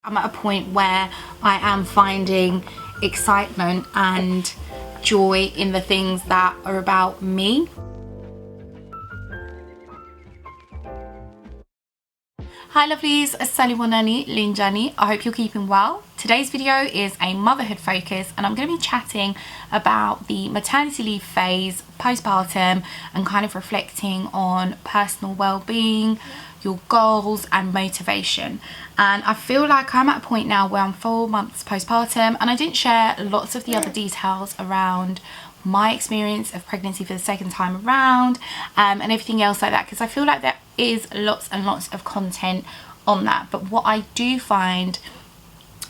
I'm at a point where I am finding excitement and joy in the things that are about me. Hi lovelies, Assalamualaikum Linjani. I hope you're keeping well. Today's video is a motherhood focus and I'm going to be chatting about the maternity leave phase, postpartum, and kind of reflecting on personal well-being, your goals and motivation. And I feel like I'm at a point now where I'm 4 months postpartum and I didn't share lots of the other details around my experience of pregnancy for the second time around and everything else like that, because I feel like there is lots and lots of content on that. But what I do find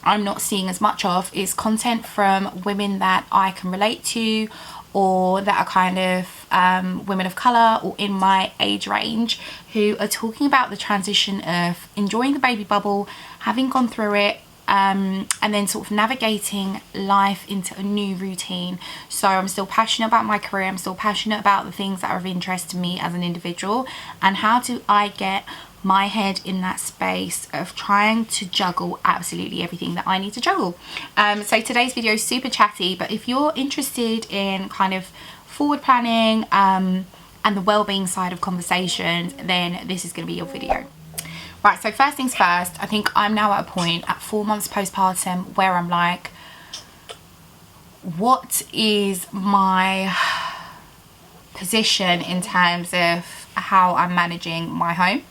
I'm not seeing as much of is content from women that I can relate to, or that are kind of women of colour or in my age range, who are talking about the transition of enjoying the baby bubble, having gone through it, and then sort of navigating life into a new routine. So I'm still passionate about my career, I'm still passionate about the things that are of interest to me as an individual, and how do I get my head in that space of trying to juggle absolutely everything that I need to juggle. So today's video is super chatty, but if you're interested in kind of forward planning and the well-being side of conversations, then this is going to be your video. Right, so first things first, I think I'm now at a point at 4 months postpartum where I'm like, what is my position in terms of how I'm managing my home?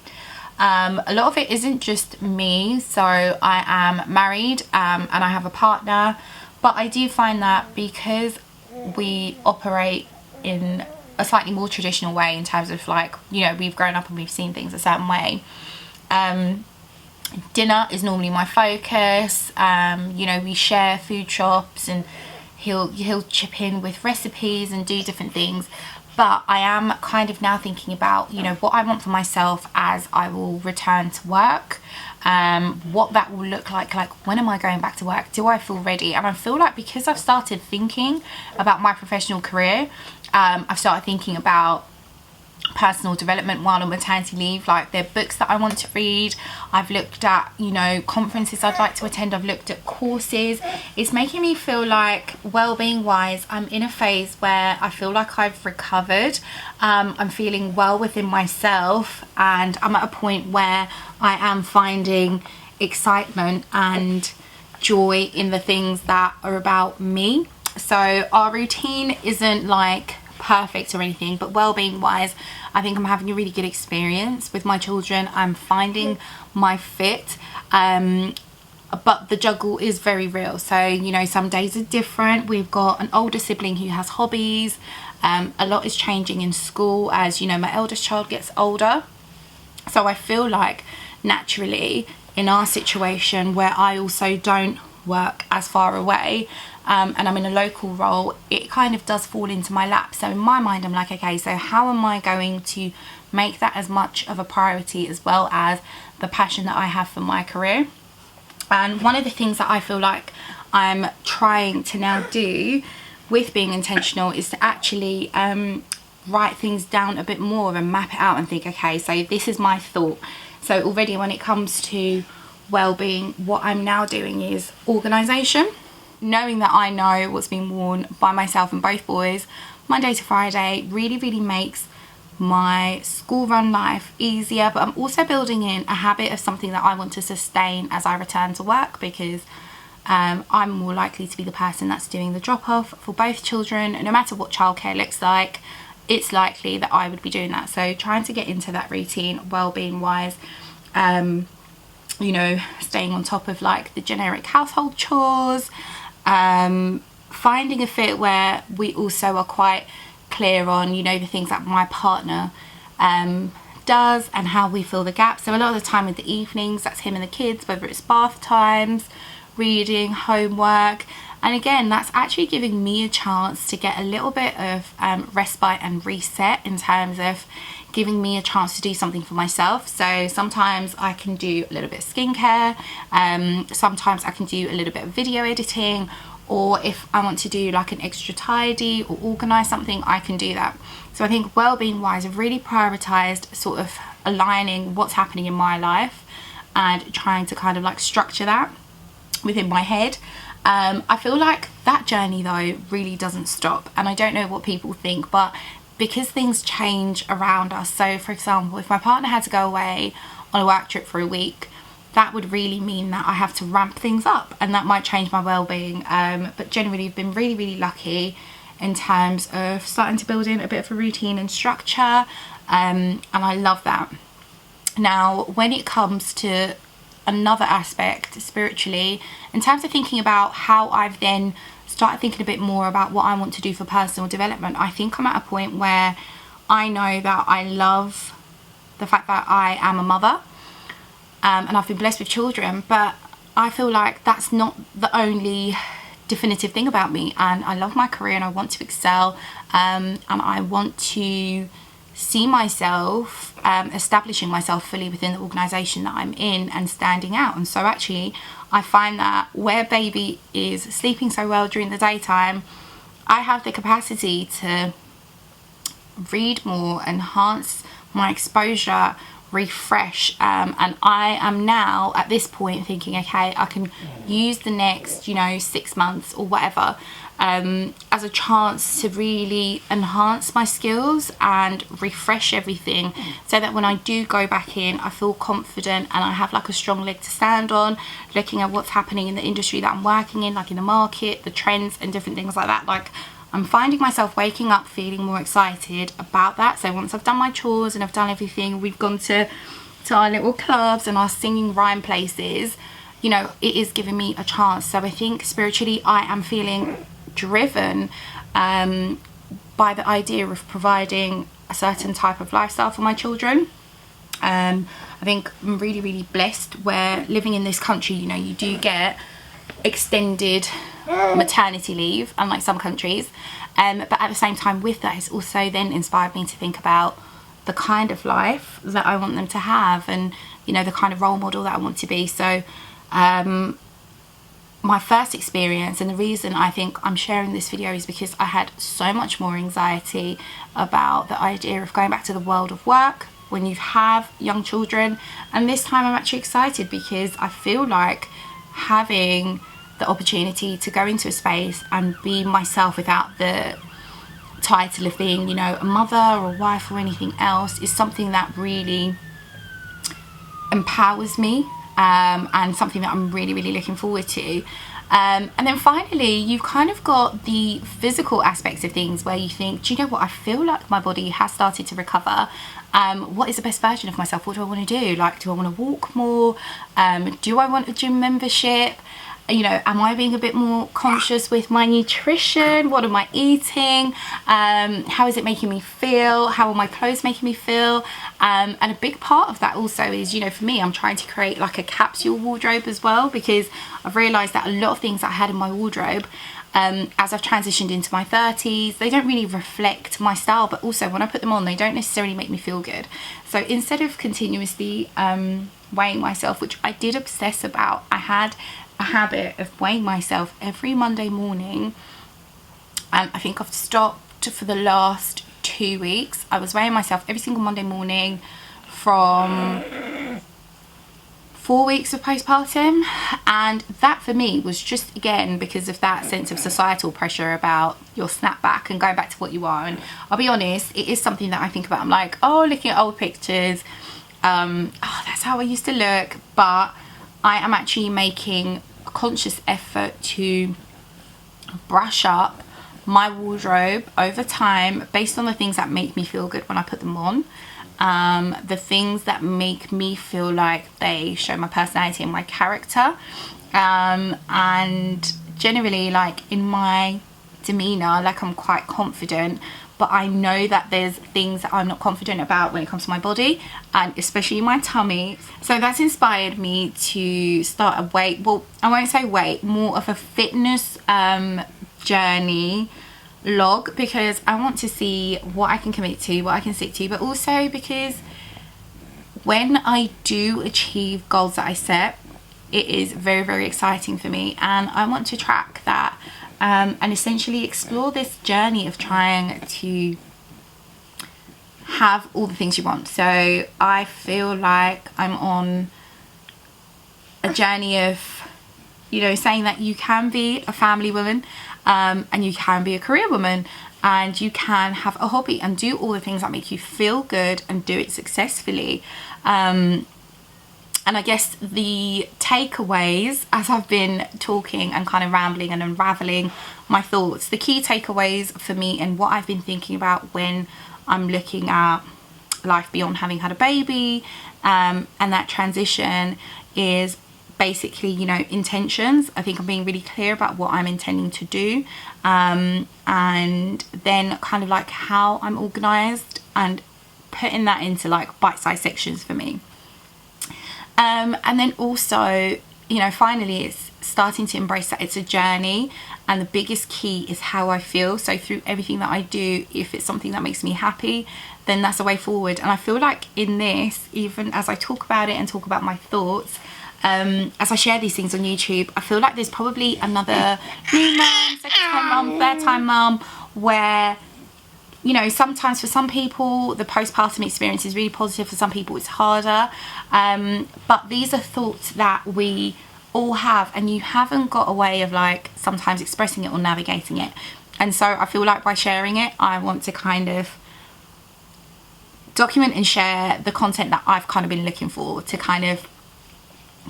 A lot of it isn't just me, so I am married and I have a partner, but I do find that because we operate in a slightly more traditional way in terms of, like, you know, we've grown up and we've seen things a certain way, dinner is normally my focus. You know, we share food shops and he'll chip in with recipes and do different things. But I am kind of now thinking about, you know, what I want for myself as I will return to work, what that will look like when am I going back to work? Do I feel ready? And I feel like because I've started thinking about my professional career, I've started thinking about personal development while on maternity leave. Like, there are books that I want to read, I've looked at, you know, conferences I'd like to attend, I've looked at courses. It's making me feel like, well-being wise, I'm in a phase where I feel like I've recovered. I'm feeling well within myself, and I'm at a point where I am finding excitement and joy in the things that are about me. So our routine isn't like perfect or anything, but well-being wise, I think I'm having a really good experience with my children. I'm finding my fit, but the juggle is very real. So, you know, some days are different. We've got an older sibling who has hobbies. A lot is changing in school as, you know, my eldest child gets older. So I feel like naturally in our situation where I also don't work as far away, and I'm in a local role, it kind of does fall into my lap. So in my mind I'm like, okay, so how am I going to make that as much of a priority as well as the passion that I have for my career? And one of the things that I feel like I'm trying to now do with being intentional is to actually write things down a bit more and map it out and think, okay, so this is my thought. So already when it comes to well-being, what I'm now doing is organisation. Knowing that I know what's being worn by myself and both boys Monday to Friday really makes my school run life easier. But I'm also building in a habit of something that I want to sustain as I return to work, because I'm more likely to be the person that's doing the drop-off for both children. No matter what childcare looks like, it's likely that I would be doing that. So trying to get into that routine well-being wise, you know, staying on top of like the generic household chores, finding a fit where we also are quite clear on, you know, the things that my partner does and how we fill the gap. So a lot of the time with the evenings, that's him and the kids, whether it's bath times, reading, homework. And again, that's actually giving me a chance to get a little bit of respite and reset in terms of giving me a chance to do something for myself. So sometimes I can do a little bit of skincare, sometimes I can do a little bit of video editing, or if I want to do like an extra tidy or organize something, I can do that. So I think well-being wise, I've really prioritized sort of aligning what's happening in my life and trying to kind of like structure that within my head. I feel like that journey though really doesn't stop, and I don't know what people think, but because things change around us, so for example, if my partner had to go away on a work trip for a week, that would really mean that I have to ramp things up, and that might change my well-being. But generally I've been really lucky in terms of starting to build in a bit of a routine and structure, and I love that. Now when it comes to another aspect spiritually, in terms of thinking about how I've then started thinking a bit more about what I want to do for personal development, I think I'm at a point where I know that I love the fact that I am a mother, and I've been blessed with children, but I feel like that's not the only definitive thing about me, and I love my career and I want to excel, and I want to see myself establishing myself fully within the organisation that I'm in and standing out. And so actually I find that where baby is sleeping so well during the daytime, I have the capacity to read more, enhance my exposure, refresh, and I am now at this point thinking, okay, I can use the next 6 months or whatever as a chance to really enhance my skills and refresh everything, so that when I do go back in, I feel confident and I have like a strong leg to stand on, looking at what's happening in the industry that I'm working in, like in the market, the trends and different things like that. Like I'm finding myself waking up feeling more excited about that. So once I've done my chores and I've done everything, we've gone to our little clubs and our singing rhyme places, it is giving me a chance. So I think spiritually I am feeling driven by the idea of providing a certain type of lifestyle for my children. I think I'm really blessed where living in this country, you do get extended maternity leave, unlike some countries, but at the same time with that, it's also then inspired me to think about the kind of life that I want them to have, and the kind of role model that I want to be. So my first experience, and the reason I think I'm sharing this video, is because I had so much more anxiety about the idea of going back to the world of work when you have young children, and this time I'm actually excited because I feel like having the opportunity to go into a space and be myself without the title of being a mother or a wife or anything else is something that really empowers me, and something that I'm really looking forward to. And then finally you've kind of got the physical aspects of things where you think, do you know what, I feel like my body has started to recover. What is the best version of myself? What do I want to do? Like, do I want to walk more? Do I want a gym membership? Am I being a bit more conscious with my nutrition? What am I eating? How is it making me feel? How are my clothes making me feel? And a big part of that also is, for me, I'm trying to create like a capsule wardrobe as well, because I've realised that a lot of things I had in my wardrobe, as I've transitioned into my 30s, they don't really reflect my style, but also when I put them on, they don't necessarily make me feel good. So instead of continuously weighing myself, which I did obsess about, I had a habit of weighing myself every Monday morning, and I think I've stopped for the last 2 weeks. I was weighing myself every single Monday morning from 4 weeks of postpartum, and that for me was just, again, because of that sense of societal pressure about your snapback and going back to what you are. And I'll be honest, it is something that I think about. I'm like, oh, looking at old pictures, oh, that's how I used to look. But I am actually making a conscious effort to brush up my wardrobe over time based on the things that make me feel good when I put them on, the things that make me feel like they show my personality and my character, and generally, like, in my demeanor, like, I'm quite confident, but I know that there's things that I'm not confident about when it comes to my body, and especially my tummy. So that's inspired me to start a weight, well, I won't say weight, more of a fitness journey log, because I want to see what I can commit to, what I can stick to, but also because when I do achieve goals that I set, it is very exciting for me, and I want to track that. And essentially explore this journey of trying to have all the things you want. So I feel like I'm on a journey of, you know, saying that you can be a family woman, and you can be a career woman, and you can have a hobby and do all the things that make you feel good and do it successfully. And I guess the takeaways, as I've been talking and kind of rambling and unraveling my thoughts, the key takeaways for me and what I've been thinking about when I'm looking at life beyond having had a baby, and that transition, is basically, you know, intentions. I think I'm being really clear about what I'm intending to do, and then kind of like how I'm organized and putting that into like bite-sized sections for me. And then also, you know, finally it's starting to embrace that it's a journey, and the biggest key is how I feel. So through everything that I do, if it's something that makes me happy, then that's the way forward. And I feel like in this, even as I talk about it and talk about my thoughts, as I share these things on YouTube, I feel like there's probably another new mum, second time mum, third time mum, where, you know, sometimes for some people the postpartum experience is really positive, for some people it's harder, but these are thoughts that we all have, and you haven't got a way of like sometimes expressing it or navigating it. And so I feel like by sharing it, I want to kind of document and share the content that I've kind of been looking for, to kind of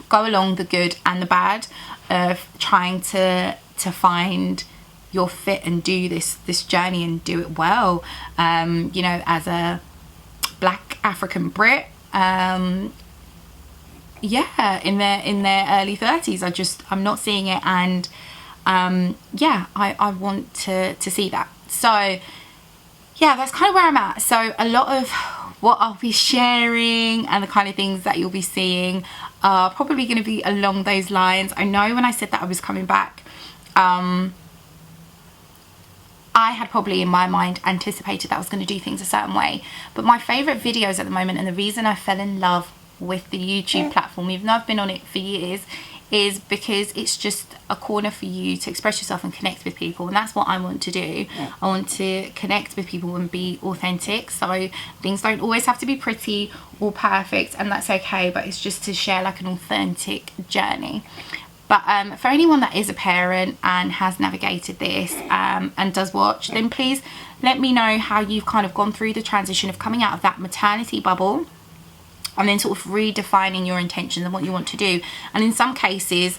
go along the good and the bad of trying to find your fit and do this journey and do it well. You know, as a black African Brit, yeah, in their early 30s, I'm not seeing it, and yeah, I want to see that. So yeah, that's kind of where I'm at. So a lot of what I'll be sharing and the kind of things that you'll be seeing are probably going to be along those lines. I know when I said that I was coming back, I had probably in my mind anticipated that I was going to do things a certain way, but my favourite videos at the moment, and the reason I fell in love with the YouTube platform, even though I've been on it for years, is because it's just a corner for you to express yourself and connect with people, and that's what I want to do. I want to connect with people and be authentic, so things don't always have to be pretty or perfect, and that's okay, but it's just to share like an authentic journey. But for anyone that is a parent and has navigated this and does watch, then please let me know how you've kind of gone through the transition of coming out of that maternity bubble and then sort of redefining your intentions and what you want to do. And in some cases,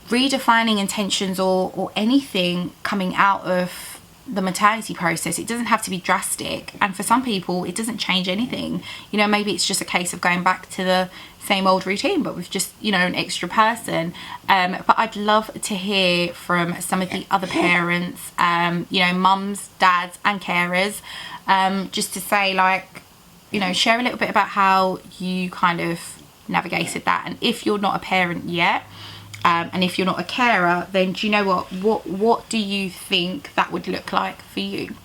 redefining intentions or anything coming out of the maternity process, it doesn't have to be drastic, and for some people it doesn't change anything. You know, maybe it's just a case of going back to the same old routine but with just, you know, an extra person. But I'd love to hear from some of the other parents, you know, mums, dads and carers, just to say, like, you know, share a little bit about how you kind of navigated that. And if you're not a parent yet, and if you're not a carer, then do you know what do you think that would look like for you?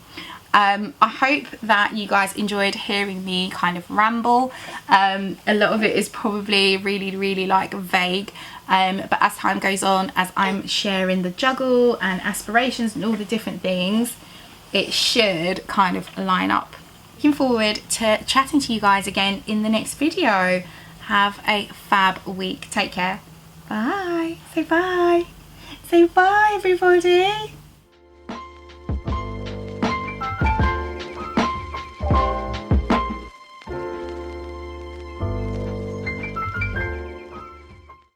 I hope that you guys enjoyed hearing me kind of ramble. A lot of it is probably really like vague, but as time goes on, as I'm sharing the juggle and aspirations and all the different things, it should kind of line up. Looking forward to chatting to you guys again in the next video. Have a fab week. Take care. Bye. Say bye. Say bye, everybody.